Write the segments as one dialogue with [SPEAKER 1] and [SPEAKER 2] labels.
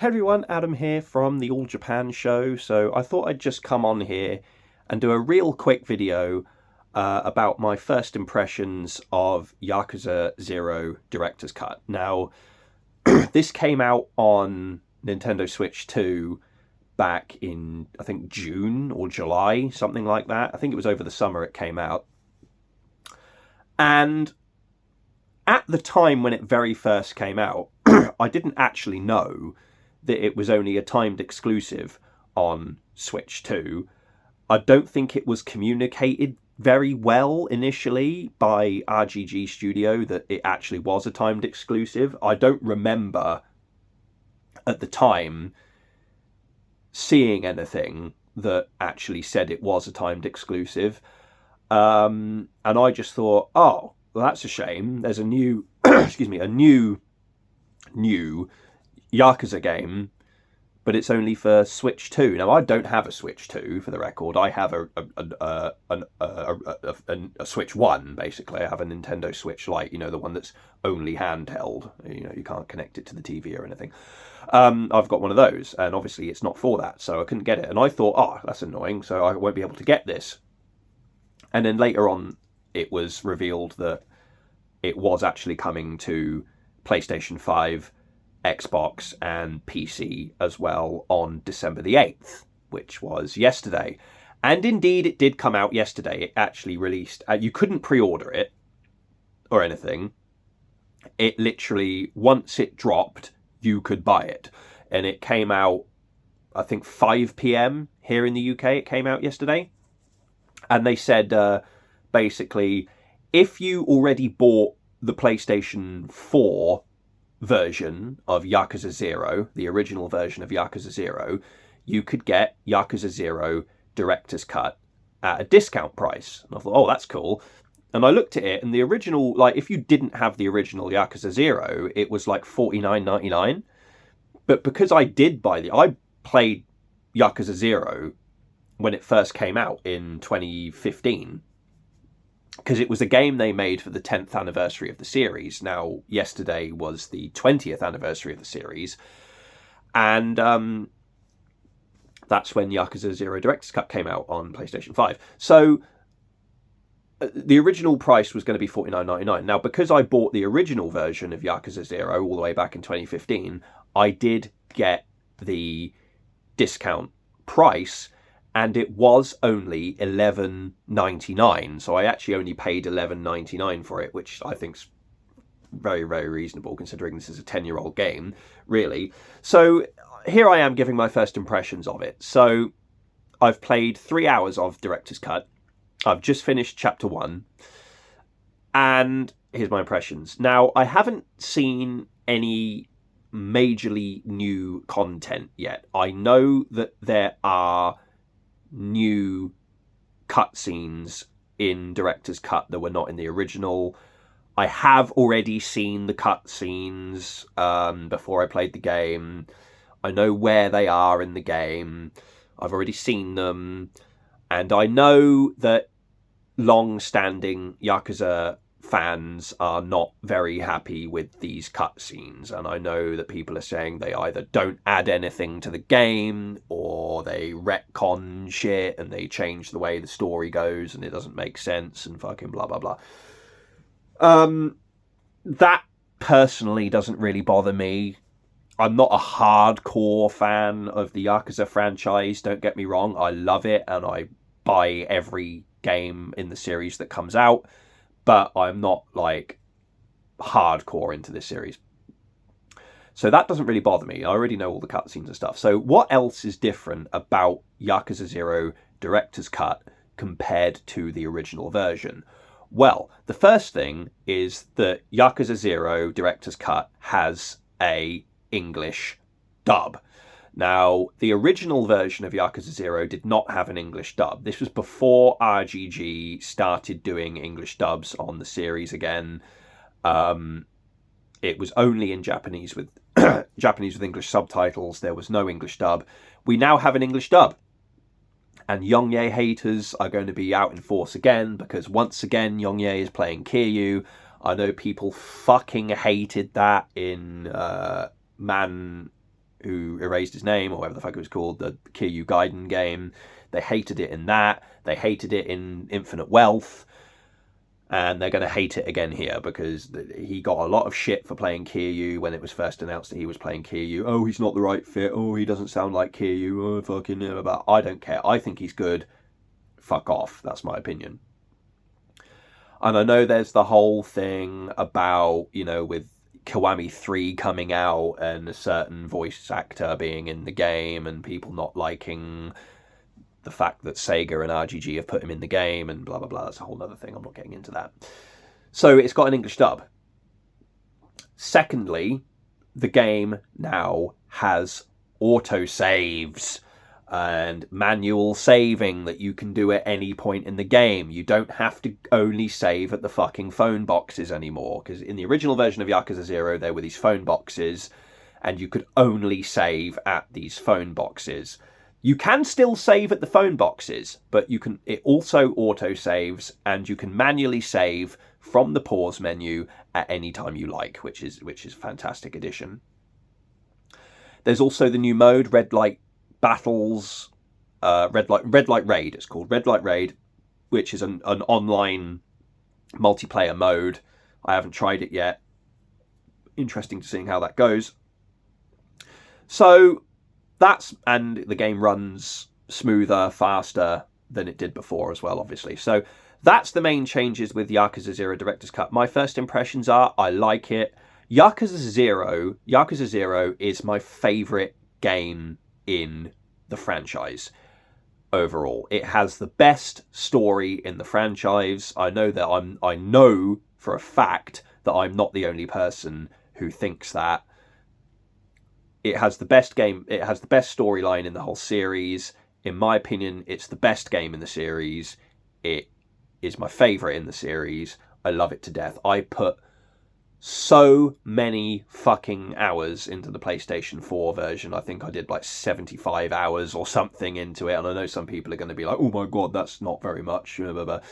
[SPEAKER 1] Hey everyone, Adam here from the All Japan Show. So I thought I'd just come on here and do a real quick video about my first impressions of Yakuza 0 Director's Cut. Now, this came out on Nintendo Switch 2 back in, I think, June or July, something like that. I think it was over the summer it came out. And at the time when it very first came out, I didn't actually know that it was only a timed exclusive on Switch 2. I don't think it was communicated very well initially by RGG Studio that it actually was a timed exclusive. I don't remember at the time seeing anything that actually said it was a timed exclusive. And I just thought, oh, well, that's a shame. There's a new, excuse me, a new Yakuza game, but it's only for Switch 2. Now, I don't have a Switch 2, for the record. I have a Switch 1, basically. I have a Nintendo Switch Lite, the one that's only handheld. You can't connect it to the TV or anything. I've got one of those, and obviously it's not for that, so I couldn't get it. And I thought, oh, that's annoying, so I won't be able to get this. And then later on, it was revealed that it was actually coming to PlayStation 5, Xbox and PC as well on December the 8th, which was yesterday. And indeed, it did come out yesterday. It actually released. You couldn't pre-order it or anything. It literally, once it dropped, you could buy it. And it came out, I think, 5 p.m. here in the UK. It came out yesterday. And they said, basically, if you already bought the PlayStation 4 version of Yakuza 0, the original version of Yakuza 0, you could get Yakuza 0 Director's Cut at a discount price. And I thought, oh, that's cool. And I looked at it, and the original, if you didn't have the original Yakuza 0, it was like $49.99. But because I played Yakuza 0 when it first came out in 2015, because it was a game they made for the 10th anniversary of the series. Now, yesterday was the 20th anniversary of the series. And that's when Yakuza 0 Director's Cut came out on PlayStation 5. So the original price was going to be $49.99. Now, because I bought the original version of Yakuza 0 all the way back in 2015, I did get the discount price, and it was only $11.99. So I actually only paid $11.99 for it, which I think's very, very reasonable considering this is a 10-year-old game, really. So here I am giving my first impressions of it. So I've played 3 hours of Director's Cut. I've just finished Chapter 1. And here's my impressions. Now, I haven't seen any majorly new content yet. I know that there are new cutscenes in Director's Cut that were not in the original. I have already seen the cutscenes before I played the game. I know where they are in the game. I've already seen them. And I know that long-standing Yakuza fans are not very happy with these cutscenes, and I know that people are saying they either don't add anything to the game or they retcon shit and they change the way the story goes and it doesn't make sense and fucking blah blah blah. That personally doesn't really bother me. I'm not a hardcore fan of the Yakuza franchise, don't get me wrong. I love it and I buy every game in the series that comes out, but I'm not hardcore into this series. So that doesn't really bother me. I already know all the cutscenes and stuff. So what else is different about Yakuza 0 Director's Cut compared to the original version? Well, the first thing is that Yakuza 0 Director's Cut has a English dub. Now, the original version of Yakuza 0 did not have an English dub. This was before RGG started doing English dubs on the series again. It was only in Japanese with Japanese with English subtitles. There was no English dub. We now have an English dub. And Yongye haters are going to be out in force again, because once again, Yongye is playing Kiryu. I know people fucking hated that in Man who erased his name, or whatever the fuck it was called, the Kiryu Gaiden game. They hated it in that. They hated it in Infinite Wealth. And they're going to hate it again here because he got a lot of shit for playing Kiryu when it was first announced that he was playing Kiryu. Oh, he's not the right fit. Oh, he doesn't sound like Kiryu. Oh, fucking hell. But I don't care. I think he's good. Fuck off. That's my opinion. And I know there's the whole thing about, with Kiwami 3 coming out and a certain voice actor being in the game and people not liking the fact that Sega and RGG have put him in the game and blah, blah, blah. That's a whole other thing. I'm not getting into that. So it's got an English dub. Secondly, the game now has autosaves and manual saving that you can do at any point in the game. You don't have to only save at the fucking phone boxes anymore, because in the original version of Yakuza 0 there were these phone boxes and you could only save at these phone boxes. You can still save at the phone boxes, but it also auto-saves and you can manually save from the pause menu at any time you like, which is a fantastic addition. There's also the new mode, Red Light Battles, Red Light Raid. It's called Red Light Raid, which is an online multiplayer mode. I haven't tried it yet. Interesting to seeing how that goes. So and the game runs smoother, faster than it did before as well, obviously. So that's the main changes with Yakuza 0 Director's Cut. My first impressions are I like it. Yakuza 0 is my favourite game in the franchise overall. It has the best story in the franchise. I know for a fact that I'm not the only person who thinks that. It has the best game. It has the best storyline in the whole series. In my opinion, it's the best game in the series. It is my favourite in the series. I love it to death. I put so many fucking hours into the PlayStation 4 version. I think I did like 75 hours or something into it. And I know some people are going to be like, oh my God, that's not very much. I'm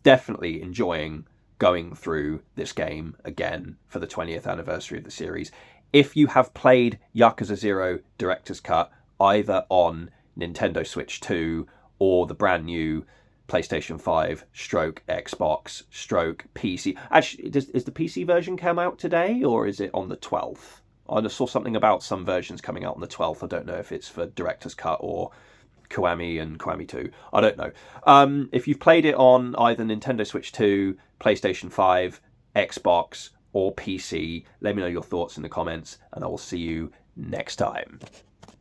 [SPEAKER 1] definitely enjoying going through this game again for the 20th anniversary of the series. If you have played Yakuza 0 Director's Cut either on Nintendo Switch 2 or the brand new PlayStation 5 stroke Xbox stroke PC. Actually, is the PC version come out today or is it on the 12th? I saw something about some versions coming out on the 12th. I don't know if it's for Director's Cut or Kiwami and Kiwami 2. I don't know. If you've played it on either Nintendo Switch 2, PlayStation 5, Xbox, or PC, let me know your thoughts in the comments, and I will see you next time.